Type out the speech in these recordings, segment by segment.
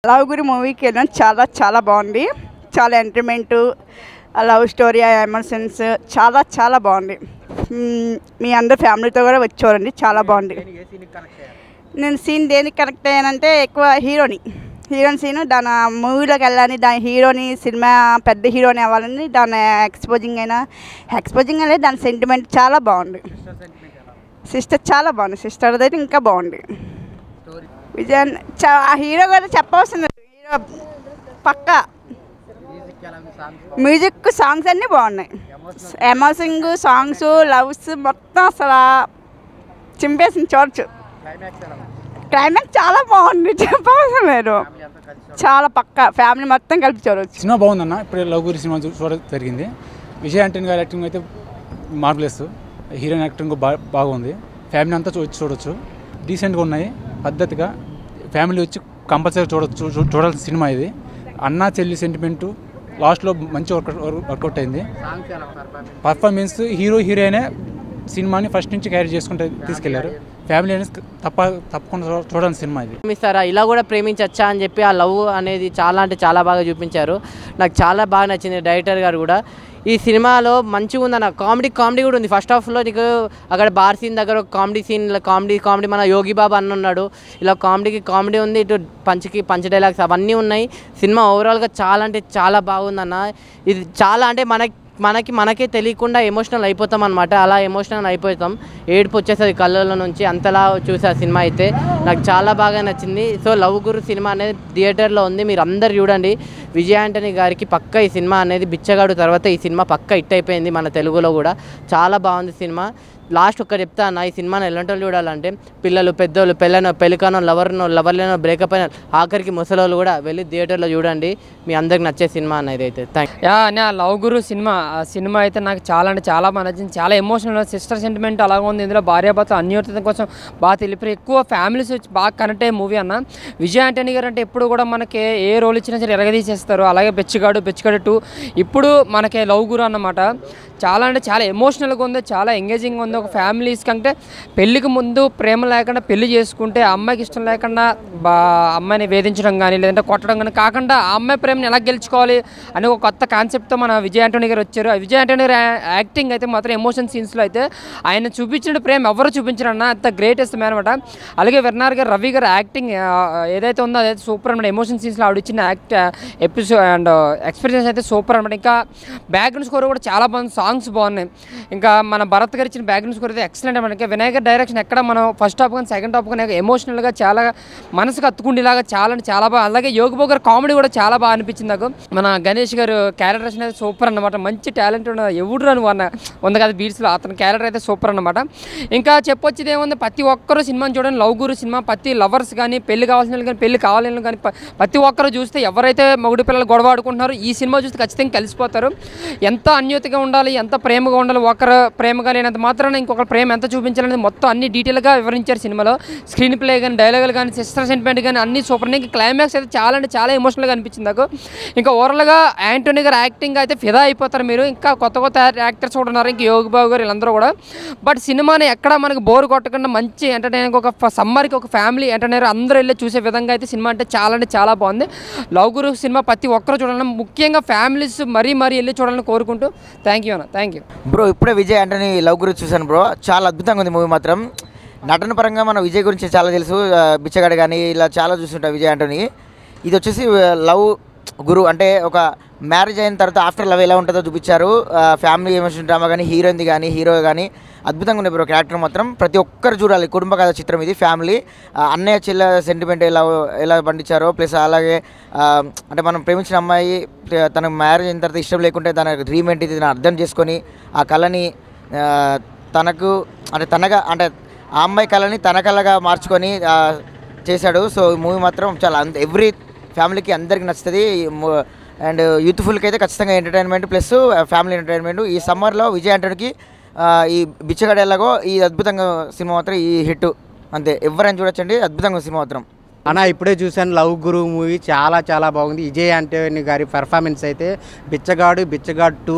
Love గురి మూవీకి వెళ్ళాను. చాలా చాలా బాగుంది. చాలా ఎంటర్టైన్మెంటు, లవ్ స్టోరీ, ఎమోషన్స్ చాలా చాలా బాగుంది. మీ అందరు ఫ్యామిలీతో కూడా వచ్చి చూడండి, చాలా బాగుంది. నేను సీన్ దేనికి కనెక్ట్ అయ్యానంటే ఎక్కువ హీరోయిన్ సీను దాని మూవీలోకి వెళ్ళాలని, దాని హీరోని సినిమా పెద్ద హీరోని అవ్వాలని దాని ఎక్స్పోజింగ్ అనేది దాని సెంటిమెంట్ చాలా బాగుంది. సిస్టర్ చాలా బాగుంది. సిస్టర్ అయితే ఇంకా బాగుంది. విజయన్ ఆ హీరో కూడా చెప్పవలసిన హీరో పక్కా. మ్యూజిక్ సాంగ్స్ అన్నీ బాగున్నాయి. ఎమోషనింగ్ సాంగ్స్, లవ్స్ మొత్తం అసలు చింపేసింది చూడచ్చు. క్లైమాక్స్ చాలా బాగుంది, చెప్పవలసిన లేదు. చాలా పక్కా ఫ్యామిలీ మొత్తం కలిపి చూడవచ్చు. సినిమా బాగుందన్న. ఇప్పుడు లవ్ గురి సినిమా చూడడం జరిగింది. విజయ్ ఆంటనీ గారి యాక్టింగ్ అయితే మార్వెలెస్. హీరోయిన్ యాక్టింగ్ బాగుంది. ఫ్యామిలీ అంతా చూడొచ్చు. డీసెంట్గా ఉన్నాయి, పద్ధతిగా ఫ్యామిలీ వచ్చి కంపల్సరీ చూడాల్సిన సినిమా ఇది. అన్న చెల్లి సెంటిమెంటు లాస్ట్లో మంచి వర్కౌట్ అయింది. పర్ఫార్మెన్స్ హీరోయినే సినిమాని ఫస్ట్ నుంచి క్యారీ చేసుకుంటే తీసుకెళ్లారు. ఫ్యామిలీ అనేది తప్పకుండా చూడాల్సిన సినిమా ఇది. ప్రేమిస్తారా, ఇలా కూడా ప్రేమించచ్చా అని చెప్పి ఆ లవ్ అనేది చాలా అంటే చాలా బాగా చూపించారు. నాకు చాలా బాగా నచ్చింది. డైరెక్టర్ గారు కూడా ఈ సినిమాలో మంచిగా ఉందన్న. కామెడీ కూడా ఉంది. ఫస్ట్ హాఫ్లో నీకు అక్కడ బార్ సీన్ దగ్గర కామెడీ సీన్, కామెడీ మన యోగి బాబా అన్న ఉన్నాడు. ఇలా కామెడీ ఉంది. ఇటు పంచ్ డైలాగ్స్ అవన్నీ ఉన్నాయి. సినిమా ఓవరాల్గా చాలా అంటే చాలా బాగుందన్న. ఇది చాలా అంటే మనకే తెలియకుండా ఎమోషనల్ అయిపోతాం అనమాట. అలా ఎమోషనల్ అయిపోతాం, ఏడుపు వచ్చేస్తుంది కళ్ళలో నుంచి. అంతలా చూసే సినిమా అయితే నాకు చాలా బాగా నచ్చింది. సో లవ్ గురు సినిమా అనేది థియేటర్లో ఉంది, మీరు అందరు చూడండి. విజయ్ ఆంటనీ గారికి పక్క ఈ సినిమా అనేది బిచ్చగాడు తర్వాత ఈ సినిమా పక్క హిట్ అయిపోయింది మన తెలుగులో కూడా. చాలా బాగుంది సినిమా. లాస్ట్ ఒక్క చెప్తా అన్న, ఈ సినిమాని ఎలాంటి వాళ్ళు చూడాలంటే పిల్లలు, పెద్దోళ్ళు, పెళ్ళికానో, లవర్లేనో, బ్రేకప్ అయిన ఆఖరికి ముసలోళ్ళు కూడా వెళ్ళి థియేటర్లో చూడండి. మీ అందరికి నచ్చే సినిమా అనేది అయితే. అనే లవ్ గురు సినిమా అయితే నాకు చాలా అంటే చాలా బాగా నచ్చింది. చాలా ఎమోషనల్, సిస్టర్ సెంటిమెంట్ అలాగే ఉంది. ఇందులో భార్యాభర్తల అన్యోన్యత కోసం బాగా తెలిపి ఎక్కువ ఫ్యామిలీస్ వచ్చి బాగా కనెక్ట్ అయ్యే మూవీ అన్న. విజయ్ ఆంటనీ గారు అంటే ఎప్పుడు కూడా మనకి ఏ రోల్ ఇచ్చినా సరే ఎరగదీసేస్తారు. అలాగే బెచ్చగాడు 2 ఇప్పుడు మనకి లవ్ గురు అన్నమాట. చాలా అంటే చాలా ఎమోషనల్గా ఉంది, చాలా ఎంగేజింగ్ ఉంది. ఒక ఫ్యామిలీస్ కంటే పెళ్ళికి ముందు ప్రేమ లేకుండా పెళ్లి చేసుకుంటే అమ్మాయికి ఇష్టం లేకుండా అమ్మాయిని వేధించడం కానీ లేదంటే కొట్టడం కానీ కాకుండా ఆ అమ్మాయి ప్రేమని ఎలా గెలుచుకోవాలి అని ఒక కొత్త కాన్సెప్ట్తో మన విజయ్ ఆంటనీ గారు వచ్చారు. విజయ్ ఆంటనీ గారు యాక్టింగ్ అయితే మాత్రం ఎమోషన్ సీన్స్లో అయితే ఆయన చూపించిన ప్రేమ ఎవరు చూపించారన్న, అంత గ్రేటెస్ట్ మ్యాన్ అనమాట. అలాగే వెర్నార్ గారు, రవి గారు యాక్టింగ్ ఏదైతే ఉందో అదైతే సూపర్ అనమాట. ఎమోషన్ సీన్స్లో ఆవిడ ఇచ్చిన ఎపిసోడ్ అండ్ ఎక్స్పీరియన్స్ అయితే సూపర్ అనమాట. ఇంకా బ్యాక్గ్రౌండ్ స్కోర్ కూడా చాలా బాగుంది, సాంగ్స్ బాగున్నాయి. ఇంకా మన భరత్ గారు ఇచ్చిన బ్యాక్గ్రౌండ్ స్కోర్ అయితే ఎక్సలెంట్ అనమాట. వినాయకర్ డైరెక్షన్ ఎక్కడ మనం ఫస్ట్ హాఫ్ కానీ సెకండ్ హాఫ్ కానీ ఎమోషనల్గా చాలా మనసుకు అత్తుకుండేలాగా చాలా అంటే చాలా బాగా. అలాగే యోగిబాబు గారు కామెడీ కూడా చాలా బాగా అనిపించింది నాకు. మన గణేష్ గారు క్యారెక్టర్స్ అయితే సూపర్ అనమాట. మంచి టాలెంట్ ఎవడు రాను ఉంది కదా బీట్స్లో, అతని క్యారెక్టర్ అయితే సూపర్ అనమాట. ఇంకా చెప్పొచ్చేది ఏముంది, ప్రతి ఒక్కరూ సినిమాని చూడండి. లవ్ గురు సినిమా ప్రతి లవర్స్ కానీ, పెళ్లి కావాల్సిన వాళ్ళు కానీ, పెళ్లి కావాలని కానీ ప్రతి ఒక్కరు చూస్తే ఎవరైతే మగుడి పిల్లలు గొడవ ఆడుకుంటున్నారో ఈ సినిమా చూస్తే ఖచ్చితంగా కలిసిపోతారు. ఎంత అన్యోతిగా ఉండాలి, ఎంత ప్రేమగా ఉండాలి, ఒకరు ప్రేమగా లేనంత మాత్రాన ఇంకొకరు ప్రేమ ఎంత చూపించాలనేది మొత్తం అన్ని డీటెయిల్గా వివరించారు సినిమాలో. స్క్రీన్ ప్లే కానీ, డైలాగులు కానీ, సిస్టర్ సెంటిమెంట్ కానీ అన్ని సూపర్. ఇంకా క్లైమాక్స్ అయితే చాలా అంటే చాలా ఎమోషనల్గా అనిపించింది నాకు. ఇంకా ఓవరాల్గా ఆంటనీ గారు యాక్టింగ్ అయితే ఫిదా అయిపోతారు మీరు. ఇంకా కొత్త యాక్టర్స్ కూడా ఉన్నారు, ఇంకా యోగి బాబు గారు వీళ్ళందరూ కూడా. బట్ సినిమాని ఎక్కడ మనకు బోర్ కొట్టకుండా మంచి ఎంటర్టైనింగ్, ఒక సమ్మర్కి ఒక ఫ్యామిలీ ఎంటర్టైనర్ అందరూ వెళ్ళి చూసే విధంగా అయితే సినిమా అంటే చాలా బాగుంది. లవ్ గురు సినిమా ప్రతి ఒక్కరు చూడాలని, ముఖ్యంగా ఫ్యామిలీస్ మరీ వెళ్ళి చూడాలని కోరుకుంటూ థ్యాంక్ యూ బ్రో. ఇప్పుడే విజయ్ ఆంటనీ లవ్ గురించి చూశాను బ్రో, చాలా అద్భుతంగా ఉంది మూవీ మాత్రం. నటన పరంగా మన విజయ్ గురించి చాలా తెలుసు, బిచ్చగాడు కానీ ఇలా చాలా చూస్తుంటా విజయ్ ఆంటనీ. ఇది వచ్చేసి లవ్ గురు అంటే ఒక మ్యారేజ్ అయిన తర్వాత ఆఫ్టర్ లవ్ ఎలా ఉంటుందో చూపించారు. ఫ్యామిలీ ఎమోషన్ డ్రామా కానీ, హీరోయిన్ది కానీ, హీరో కానీ అద్భుతంగా ఉంది బ్రో. క్యారెక్టర్ మాత్రం ప్రతి ఒక్కరు చూడాలి. కుటుంబ కథ చిత్రం ఇది. ఫ్యామిలీ అన్నయ్య చెల్లె సెంటిమెంట్ ఎలా పండించారో, ప్లస్ అలాగే అంటే మనం ప్రేమించిన అమ్మాయి తనకు మ్యారేజ్ అయిన తర్వాత ఇష్టం లేకుంటే తన డ్రీమ్ ఏంటి తను అర్థం చేసుకొని ఆ కళని తనకు అంటే ఆ అమ్మాయి కళని తన కళగా మార్చుకొని చేశాడు. సో ఈ మూవీ మాత్రం చాలా ఎవ్రీ ఫ్యామిలీకి అందరికీ నచ్చుతుంది. అండ్ యూత్ఫుల్కి అయితే ఖచ్చితంగా ఎంటర్టైన్మెంట్ ప్లస్ ఫ్యామిలీ ఎంటర్టైన్మెంట్. ఈ సమ్మర్లో విజయ్ ఆంటనీకి ఈ బిచ్చగాడు ఎలాగో ఈ అద్భుతంగా సినిమా మాత్రం ఈ హిట్ అంతే. ఎవరైనా చూడొచ్చండి, అద్భుతంగా సినిమా మాత్రం. అన్న ఇప్పుడే చూశాను లవ్ గురు మూవీ, చాలా చాలా బాగుంది. విజయ్ ఆంటోనీ గారి పెర్ఫార్మెన్స్ అయితే బిచ్చగాడు 2,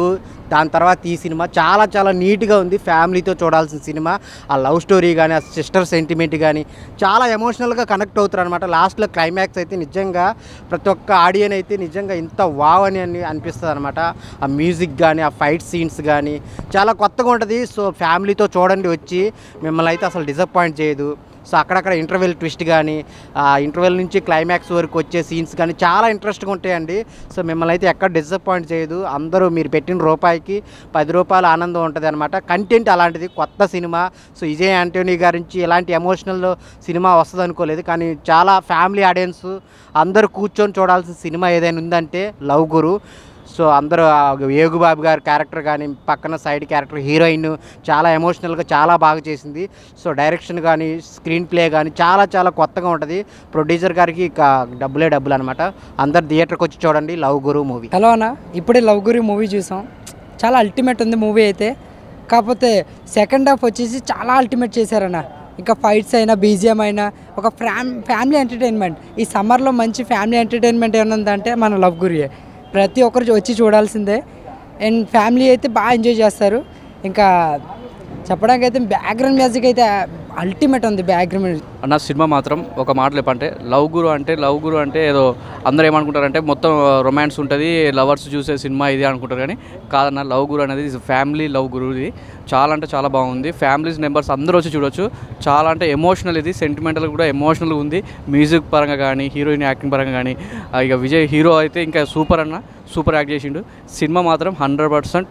దాని తర్వాత ఈ సినిమా చాలా చాలా నీట్గా ఉంది. ఫ్యామిలీతో చూడాల్సిన సినిమా. ఆ లవ్ స్టోరీ కానీ, ఆ సిస్టర్ సెంటిమెంట్ కానీ చాలా ఎమోషనల్గా కనెక్ట్ అవుతారు అనమాట. లాస్ట్లో క్లైమాక్స్ అయితే నిజంగా ప్రతి ఒక్క ఆడియన్ అయితే నిజంగా ఇంత వావ్ అని అనిపిస్తుంది అనమాట. ఆ మ్యూజిక్ కానీ, ఆ ఫైట్ సీన్స్ కానీ చాలా కొత్తగా ఉంటుంది. సో ఫ్యామిలీతో చూడండి వచ్చి, మిమ్మల్ని అయితే అసలు డిసప్పాయింట్ చేయదు. సో అక్కడక్కడ ఇంటర్వెల్ ట్విస్ట్ కానీ, ఆ ఇంటర్వెల్ నుంచి క్లైమాక్స్ వరకు వచ్చే సీన్స్ కానీ చాలా ఇంట్రెస్ట్గా ఉంటాయండి. సో మిమ్మల్ని అయితే ఎక్కడ డిసప్పాయింట్ చేయదు. అందరూ మీరు పెట్టిన రూపాయికి 10 రూపాయల ఆనందం ఉంటుంది అనమాట. కంటెంట్ అలాంటిది, కొత్త సినిమా. సో విజయ్ ఆంటోనీ గారి నుంచి ఎలాంటి ఎమోషనల్ సినిమా వస్తుంది అనుకోలేదు, కానీ చాలా ఫ్యామిలీ ఆడియన్స్ అందరూ కూర్చొని చూడాల్సిన సినిమా ఏదైనా ఉందంటే లవ్ గురు. సో అందరూ యేగుబాబు గారి క్యారెక్టర్ కానీ, పక్కన సైడ్ క్యారెక్టర్ హీరోయిన్ చాలా ఎమోషనల్గా చాలా బాగా చేసింది. సో డైరెక్షన్ కానీ, స్క్రీన్ ప్లే కానీ చాలా చాలా కొత్తగా ఉంటుంది. ప్రొడ్యూసర్ గారికి ఇక డబ్బులు అనమాట. అందరు థియేటర్కి వచ్చి చూడండి లవ్ గురు మూవీ. హలో అన్న, ఇప్పుడే లవ్ గురు మూవీ చూసాం. చాలా అల్టిమేట్ ఉంది మూవీ అయితే. కాకపోతే సెకండ్ హాఫ్ వచ్చేసి చాలా అల్టిమేట్ చేశారన్న. ఇంకా ఫైట్స్ అయినా, బీజిఎం అయినా, ఒక ఫ్యామిలీ ఎంటర్టైన్మెంట్. ఈ సమ్మర్లో మంచి ఫ్యామిలీ ఎంటర్టైన్మెంట్ ఏమైనా ఉందంటే మన లవ్ గురియే. ప్రతి ఒక్కరు వచ్చి చూడాల్సిందే. అండ్ ఫ్యామిలీ అయితే బాగా ఎంజాయ్ చేస్తారు. ఇంకా చెప్పడానికి అయితే బ్యాక్గ్రౌండ్ మ్యూజిక్ అయితే అల్టిమేట్ ఉంది. బ్యాక్గ్రౌండ్ అన్న సినిమా మాత్రం ఒక మాటలు చెప్పంటే లవ్ గురు అంటే ఏదో అందరూ ఏమనుకుంటారంటే మొత్తం రొమాన్స్ ఉంటుంది, లవర్స్ చూసే సినిమా ఇది అనుకుంటారు. కానీ కాదన్న, లవ్ గురు అనేది ఫ్యామిలీ లవ్ గురు. ఇది చాలా అంటే చాలా బాగుంది. ఫ్యామిలీస్ మెంబర్స్ అందరూ వచ్చి చూడొచ్చు. చాలా అంటే ఎమోషనల్, ఇది సెంటిమెంటల్ కూడా ఎమోషనల్గా ఉంది. మ్యూజిక్ పరంగా కానీ, హీరోయిన్ యాక్టింగ్ పరంగా కానీ, ఇక విజయ్ హీరో అయితే ఇంకా సూపర్ అన్న, సూపర్ యాక్ట్ చేసిండు. సినిమా మాత్రం 100%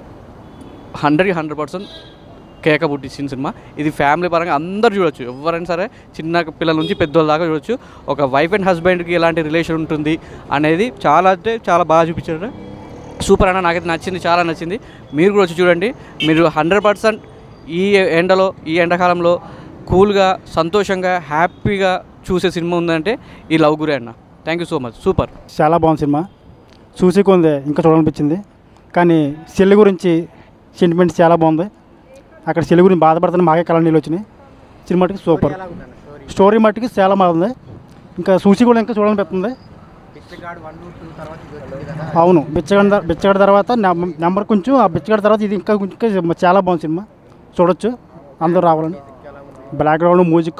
కేక పుట్టించిన సినిమా. ఇది ఫ్యామిలీ పరంగా అందరూ చూడొచ్చు, ఎవరైనా సరే, చిన్న పిల్లల నుంచి పెద్దోళ్ళ దాకా చూడొచ్చు. ఒక వైఫ్ అండ్ హస్బెండ్కి ఎలాంటి రిలేషన్ ఉంటుంది అనేది చాలా అంటే చాలా బాగా చూపించారు. సూపర్ అన్న, నాకైతే నచ్చింది, చాలా నచ్చింది. మీరు కూడా వచ్చి చూడండి. మీరు 100% ఈ ఎండాకాలంలో కూల్గా, సంతోషంగా, హ్యాపీగా చూసే సినిమా ఉందంటే ఈ లవ్ గురే అన్న. Thank you so much. Super, చాలా బాగుంది సినిమా. చూసి కొంది ఇంకా చూడాలనిపించింది. కానీ చెల్లి గురించి సెంటిమెంట్ చాలా బాగుంది. అక్కడ చెల్లి గురించి బాధపడుతున్న మాకే కళ్ళ నీళ్ళు వచ్చినాయి. సినిమాటికి సూపర్, స్టోరీ మట్టుకి చాలా బాగుంది. ఇంకా చూసి కూడా ఇంకా చూడాలనిపిస్తుంది. అవును, బిచ్చగాడు తర్వాత నెంబర్ కొంచెం, ఆ బిచ్చగాడు తర్వాత ఇది ఇంకా చాలా బాగుంది సినిమా. చూడొచ్చు, అందరూ రావాలని. Background music